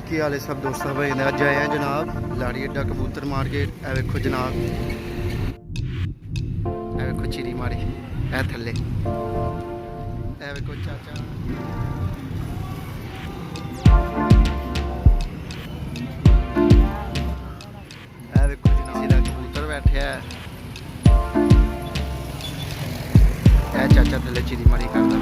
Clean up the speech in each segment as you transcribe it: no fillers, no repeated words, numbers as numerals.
की हाल है सब दोस्तों भाई ने अज आए हैं जनाब लारी अड्डा कबूतर मार्केट। ए वेखो जनाब, ए वेखो चीरी मारी ए थले, ए वेखो चाचा, ए वेखो जनाब सीधा कबूतर बैठे है, ए चाचा थले चीरी मारी करदा।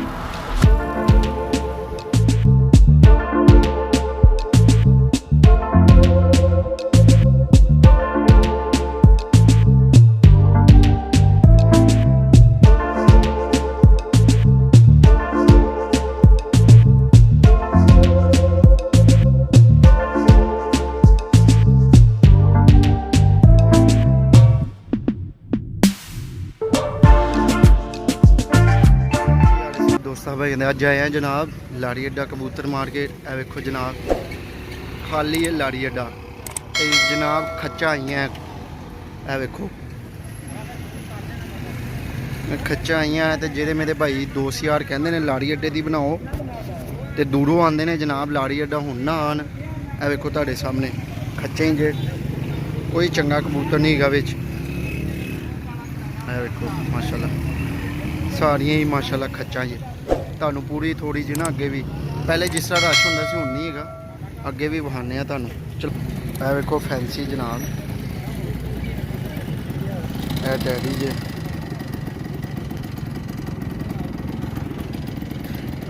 भाई अज आए हैं जनाब लारी अड्डा कबूतर मार्केट। ए वेखो जनाब खाली है लारी अड्डा, जनाब खच्चा आई हैं। ए वेखो खच्चा आई हैं तो जेह्ड़े मेरे भाई दोस्त यार कहते हैं लारी अड्डे दी बनाओ तो दूरों आते हैं जनाब लारी अड्डा हुण ना आन। ए वेखो तुहाडे सामने खच्चे ही जे, कोई चंगा कबूतर नहीं गा विच। ए वेखो माशाल्लाह सारियां ही माशाल्लाह खच्चा ही। ਤੁਹਾਨੂੰ पूरी थोड़ी जी ना अगे भी पहले जिस तरह रश होंदा सी हुण नहीं हैगा, अगे भी विखाने आ ਤੁਹਾਨੂੰ। चलो ए वेखो फैंसी जनाब, ए डैडी जे,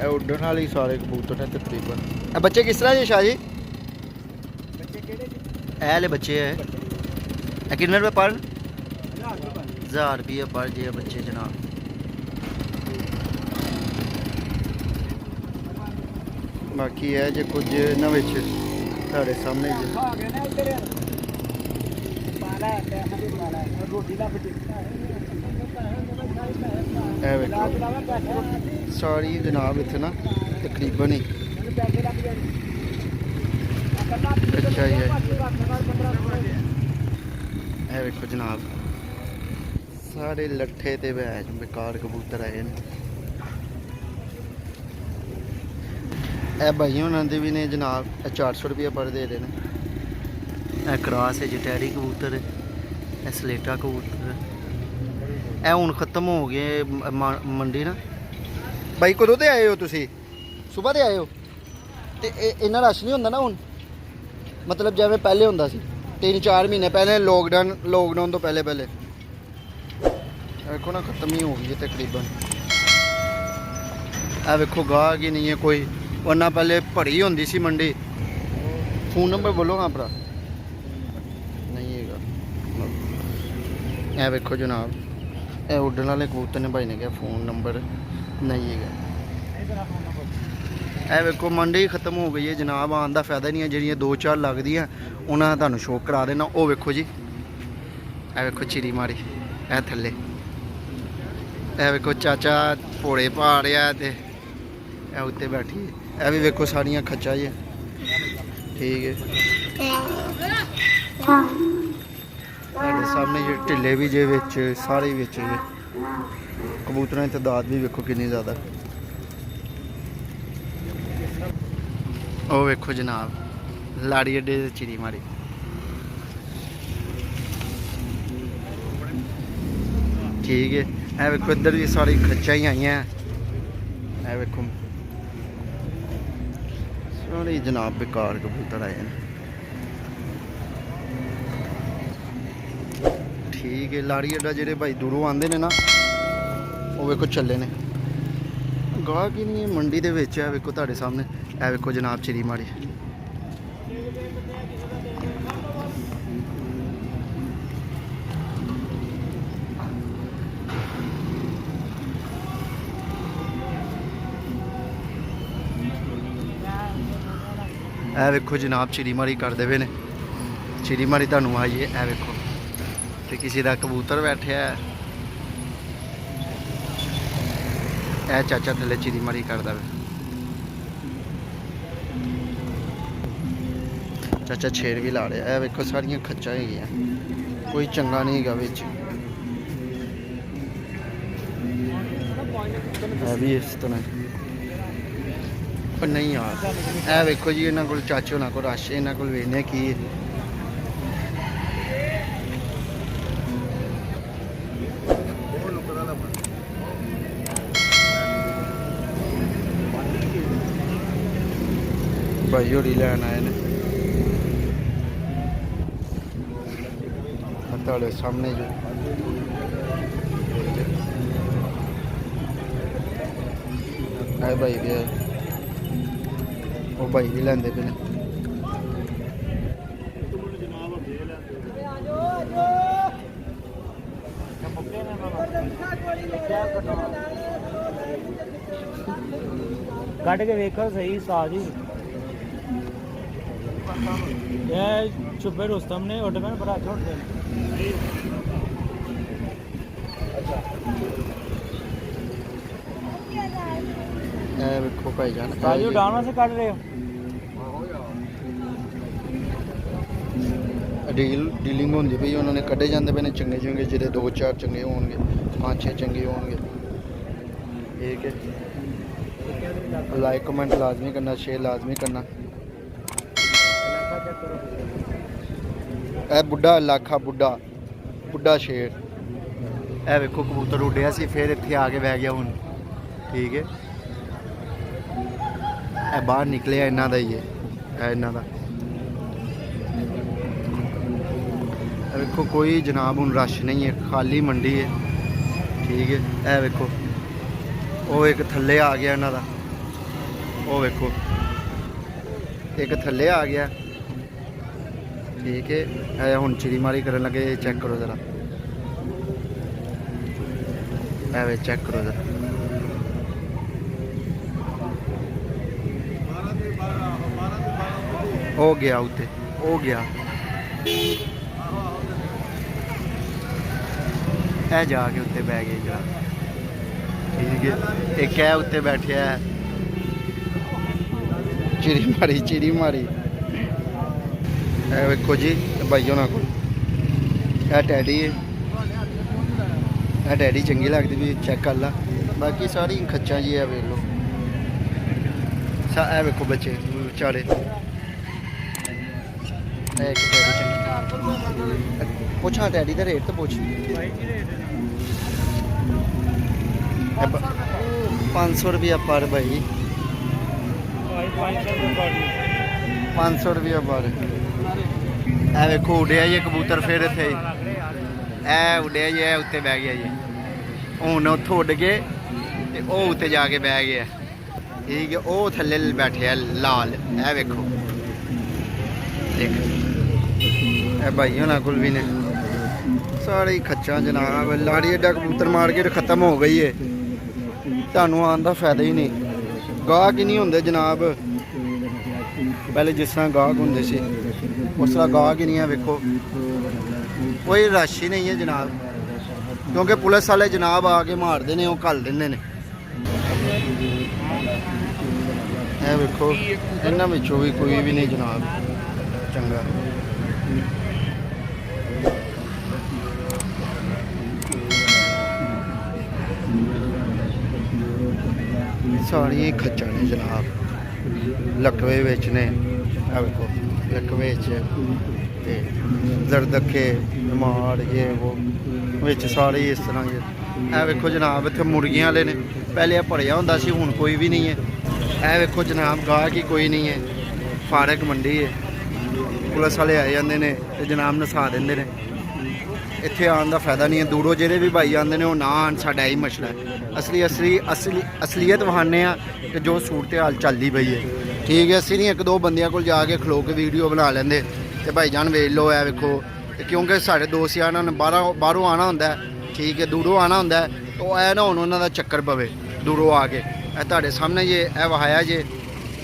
ए उड्डण वाले सारे कबूतर हैं तकरीबन। ए बच्चे किस तरह जे शाह जी? बच्चे किहड़े जी? ए वाले बच्चे है, ए कितने रुपए पर? 1000 रुपये पर जे बच्चे जनाब। बाकी है जो कुछ ना विच तुहाडे सामने जे सारी जनाब इत्थे ना तकरीबन ही अच्छा ही है। ए वेखो जनाब सारे लट्ठे ते बेकार कबूतर आए हैं। ए भाई उन्होंने भी ने जनाब 400 रुपये पर दे रहे हैं। ए क्रॉस है जटैरी कबूतर, ए सलेटा कबूतर, ए हुण खत्म हो गए मंडी ना। भाई कदों ते आए हो तुसी? सुबह ते आए हो ते इन्ना रश नहीं होंदा ना हुण, मतलब जिवें पहले होंदा सी 3-4 महीने पहले लॉकडाउन तो पहले देखो ना खत्म ही हो गई है तकरीबन। ए वेखो गाहक ही नहीं है कोई, वरना पहले भरी होंदी सी मंडी। फोन नंबर बोलो हाँ भरा नहीं है। ए वेखो जनाब ए उड्डण वाले कबूतर ने भाई ने कहा फोन नंबर नहीं है। ए वेखो मंडी खत्म हो गई है जनाब, आने का फायदा नहीं है। जिहड़ियां 2-4 लगदियां उन्हां दा तुहानूं शो करा देना। ओ वेखो जी, ए वेखो चीरी मारी ए थल्ले, ए वेखो चाचा घोड़े पा रहा है ते ए उत्ते बैठी है। ए भी वेखो सारियां खच्चा ही है, ठीक है। सामने जो ढिले भी जे विच सारे विच कबूतरों की तादाद भी वेखो कितनी ज़्यादा। ओ वेखो जनाब लाड़ी अड्डे चीरी मारी, ठीक है। ए वेखो इधर भी सारी खच्चा ही आई हैं। ए वेखो सारे जनाब बेकार कबूतर आए हैं, ठीक है। लारी अड्डा जेह्ड़े भाई दूरों आते हैं ना वो वेखो चले ने, गाहक ही नहीं है मंडी दे विच। है वेखो तुहाडे सामने, ए वेखो जनाब चीरी मारी, ए वेखो जनाब चीरी मारी करते हुए ने। चीरी मारी तुहानूं आई है, ए वेखो ते किसी का कबूतर बैठे है, ए चाचा थले चीरी मारी करदा वे। चाचा छेड़ भी ला रहा है। ए वेखो सारियां खच्चा ही हैं, कोई चंगा नहीं गा विच। भी इस तरह पर नहीं यार ए वेखो जी इन्होंने को चाचे होना को रश इन्होंने को वेखने की भाई होरी लैन आए ने ਤੁਹਾਡੇ सामने जो आए भाई भी आए वो भाई भी लेंदे पे ने कट के देखो सही साज ही ये छुपे रुस्तम ने ऑटो में बड़ा छोड़ दे ਵੇਖੋ ਭਾਈ ਜਾਨ ਸਾਜੂ ਡਾਉਣਾ ਸੇ ਕੱਢ ਰਹੇ ਹੋ ਡੀਲਿੰਗ ਹੁੰਦੀ ਪਈ ਉਹਨਾਂ ਨੇ ਕੱਢੇ ਜਾਂਦੇ ਪਏ ਨੇ ਚੰਗੇ ਚੰਗੇ ਜਿਹੜੇ 2-4 ਚੰਗੇ ਹੋਣਗੇ 5-6 ਚੰਗੇ ਹੋਣਗੇ ਠੀਕ ਹੈ ਲਾਈਕ ਕਮੈਂਟ ਲਾਜ਼ਮੀ ਕਰਨਾ ਸ਼ੇਅਰ ਲਾਜ਼ਮੀ ਕਰਨਾ ਇਹ ਬੁੱਢਾ ਇਲਾਕਾ ਬੁੱਢਾ ਸ਼ੇਰ ਇਹ ਵੇਖੋ ਕਬੂਤਰ ਉੱਡਿਆ ਸੀ ਫਿਰ ਇੱਥੇ ਆ ਕੇ ਬਹਿ ਗਿਆ ਹੁਣ ਠੀਕ ਹੈ ਇਹ ਬਾਹਰ ਨਿਕਲਿਆ ਇਹਨਾਂ ਦਾ ਹੀ ਹੈ ਇਹ ਇਹਨਾਂ ਦਾ ਵੇਖੋ ਕੋਈ ਜਨਾਬ ਹੁਣ ਰਸ਼ ਨਹੀਂ ਹੈ ਖਾਲੀ ਮੰਡੀ ਹੈ ਠੀਕ ਹੈ ਇਹ ਵੇਖੋ ਉਹ ਇੱਕ ਥੱਲੇ ਆ ਗਿਆ ਇਹਨਾਂ ਦਾ ਉਹ ਵੇਖੋ ਇੱਕ ਥੱਲੇ ਆ ਗਿਆ ठीक है ਹੁਣ ਚੀਰੀ ਮਾਰੀ ਕਰਨ ਲੱਗੇ ਚੈੱਕ ਕਰੋ ਜ਼ਰਾ ਐਵੇਂ ਚੈੱਕ ਕਰੋ ਜ਼ਰਾ ਹੋ ਗਿਆ ਉੱਤੇ ਹੋ ਗਿਆ ਇਹ ਜਾ ਕੇ ਉੱਤੇ ਬਹਿ ਗਏ ਜਰਾ ਠੀਕ ਹੈ ਇੱਕ ਹੈ ਉੱਤੇ ਬੈਠਿਆ ਹੈ ਚੀਰੀ ਮਾਰੀ ਵੇਖੋ ਜੀ ਭਾਈ ਉਹਨਾਂ ਕੋਲ ਇਹ ਟੈਡੀ ਹੈ ਇਹ ਟੈਡੀ ਚੰਗੀ ਲੱਗਦੀ ਵੀ ਚੈੱਕ ਕਰ ਲਾ ਬਾਕੀ ਸਾਰੀ ਖੱਚਾਂ ਜੀ ਇਹ ਵੇਖ ਲਓ ਇਹ ਵੇਖੋ ਬੱਚੇ ਵਿਚਾਰੇ ਇਹ ਇੱਕ ਟੈਡੀ ਚੰਗੀ ਪੁੱਛਾਂ ਟੈਡੀ ਦਾ ਰੇਟ ਤਾਂ ਪੁੱਛ 500 रुपया पर भाई 500 रुपया पर ਇਹ ਵੇਖੋ ਉੱਡਿਆ ਜੀ ਕਬੂਤਰ ਫਿਰ ਇੱਥੇ ਇਹ ਉੱਡਿਆ ਜੀ ਉੱਤੇ ਬਹਿ ਗਿਆ ਜੀ ਹੁਣ ਉੱਥੋਂ ਉੱਡ ਕੇ ਤੇ ਉਹ ਉੱਤੇ ਜਾ ਕੇ ਬਹਿ ਗਿਆ ਠੀਕ ਹੈ ਉਹ ਥੱਲੇ ਬੈਠਿਆ ਲਾਲ ਇਹ ਵੇਖੋ ਦੇਖ ਇਹ ਭਾਈ ਉਹਨਾਂ ਕੋਲ ਵੀ ਨੇ ਸਾਰੇ ਹੀ ਖੱਚਾਂ ਜਨਾਬ ਲਾੜੀ ਅੱਡਾ ਕਬੂਤਰ ਮਾਰਕੀਟ ਖਤਮ ਹੋ ਗਈ ਹੈ ਤੁਹਾਨੂੰ ਆਉਣ ਦਾ ਫਾਇਦਾ ਹੀ ਨਹੀਂ ਗਾਹਕ ਹੀ ਨਹੀਂ ਹੁੰਦੇ ਜਨਾਬ ਪਹਿਲੇ ਜਿਸ ਤਰ੍ਹਾਂ ਗਾਹਕ ਹੁੰਦੇ ਸੀ ਉਸ ਤਰ੍ਹਾਂ ਗਾਹਕ ਹੀ ਨਹੀਂ ਹੈ ਵੇਖੋ ਕੋਈ ਰਸ਼ ਹੀ ਨਹੀਂ ਹੈ ਜਨਾਬ ਕਿਉਂਕਿ ਪੁਲਿਸ ਵਾਲੇ ਜਨਾਬ ਆ ਕੇ ਮਾਰਦੇ ਨੇ ਉਹ ਘੱਲ ਦਿੰਦੇ ਨੇ ਇਹ ਵੇਖੋ ਇਹਨਾਂ ਵਿੱਚੋਂ ਵੀ ਕੋਈ ਵੀ ਨਹੀਂ ਜਨਾਬ ਚੰਗਾ ਸਾਰੀਆਂ ਹੀ ਖੱਚਾਂ ਨੇ ਜਨਾਬ ਲਕਵੇ ਵਿੱਚ ਨੇ ਆ ਵੇਖੋ ਲਕਵੇ 'ਚ ਤੇ ਜ਼ਰਦਖੇ ਮਾਰ ਇਹ ਉਹ ਵਿੱਚ ਸਾਰੇ ਇਸ ਤਰ੍ਹਾਂ ਇਹ ਵੇਖੋ ਜਨਾਬ ਇੱਥੇ ਮੁਰਗੀਆਂ ਵਾਲੇ ਨੇ ਪਹਿਲੇ ਇਹ ਭਰਿਆ ਹੁੰਦਾ ਸੀ ਹੁਣ ਕੋਈ ਵੀ ਨਹੀਂ ਹੈ ਇਹ ਵੇਖੋ ਜਨਾਬ ਗਾਹਕ ਹੀ ਕੋਈ ਨਹੀਂ ਹੈ ਫਾਰਕ ਮੰਡੀ ਹੈ ਪੁਲਿਸ ਵਾਲੇ ਆ ਜਾਂਦੇ ਨੇ ਤੇ ਜਨਾਬ ਨਸਾ ਦਿੰਦੇ ਨੇ ਇੱਥੇ ਆਉਣ ਦਾ ਫਾਇਦਾ ਨਹੀਂ ਹੈ ਦੂਰੋਂ ਜਿਹੜੇ ਵੀ ਭਾਈ ਆਉਂਦੇ ਨੇ ਉਹ ਨਾ ਆਉਣ ਸਾਡਾ ਹੀ ਮਸਲਾ ਹੈ ਅਸਲੀਅਤ ਵਿਖਾਉਂਦੇ ਆ ਕਿ ਜੋ ਸੂਰਤ ਹਾਲ ਚੱਲਦੀ ਪਈ ਹੈ ਠੀਕ ਹੈ ਅਸੀਂ ਨਹੀਂ ਇੱਕ ਦੋ ਬੰਦਿਆਂ ਕੋਲ ਜਾ ਕੇ ਖਲੋ ਕੇ ਵੀਡੀਓ ਬਣਾ ਲੈਂਦੇ ਤੇ ਭਾਈ ਜਾਨ ਵੇਖ ਲਓ ਇਹ ਵੇਖੋ ਕਿਉਂਕਿ ਸਾਡੇ ਦੋਸਤ ਯਾਰਾਂ ਨੇ ਬਾਹਰੋਂ ਆਉਣਾ ਹੁੰਦਾ ਠੀਕ ਹੈ ਦੂਰੋਂ ਆਉਣਾ ਹੁੰਦਾ ਉਹ ਇਹ ਨਾ ਹੁਣ ਉਹਨਾਂ ਦਾ ਚੱਕਰ ਪਵੇ ਦੂਰੋਂ ਆ ਕੇ ਇਹ ਤੁਹਾਡੇ ਸਾਹਮਣੇ ਜੇ ਇਹ ਵਹਾਇਆ ਜੇ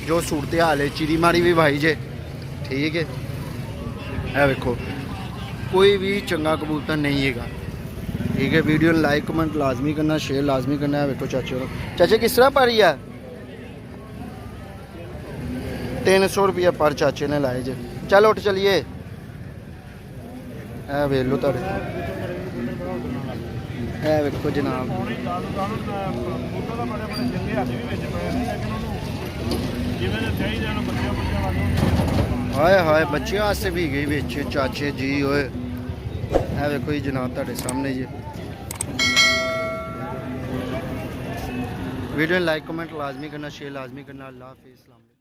ਜੋ ਸੂਰਤ ਹਾਲ ਹੈ ਚੀਰੀ ਮਾਰੀ ਵੀ ਭਾਈ ਜੇ ਠੀਕ ਹੈ ਇਹ ਵੇਖੋ ਕੋਈ ਵੀ ਚੰਗਾ ਕਬੂਤਰ ਨਹੀਂ ਹੈਗਾ ठीक है वीडियो लाइक कमेंट लाजमी करना शेयर लाजमी करना है देखो चाचे किस तरह पर है 300 रुपया पर चाचे ने लाए जे चल उठ चलिए ए वेख लो तारे ए वेखो जनाब ਜਿਵੇਂ ਦੇ ਚਾਹੀਦੇ ਹਨ ਬੱਚਿਆਂ ਵਾਂਗੂ। ਹਾਏ ਹਾਏ ਬੱਚਿਆਂ ਵਾਸਤੇ ਵੀ ਗਈ ਵਿੱਚ ਚਾਚੇ ਜੀ ਓਏ। ਇਹ ਵੇਖੋ ਜੀ ਜਨਾਬ ਤੁਹਾਡੇ ਸਾਹਮਣੇ ਜੀ। वीडियो लाइक कमेंट लाजमी करना, शेयर लाजमी करना। अल्लाह हाफिज़।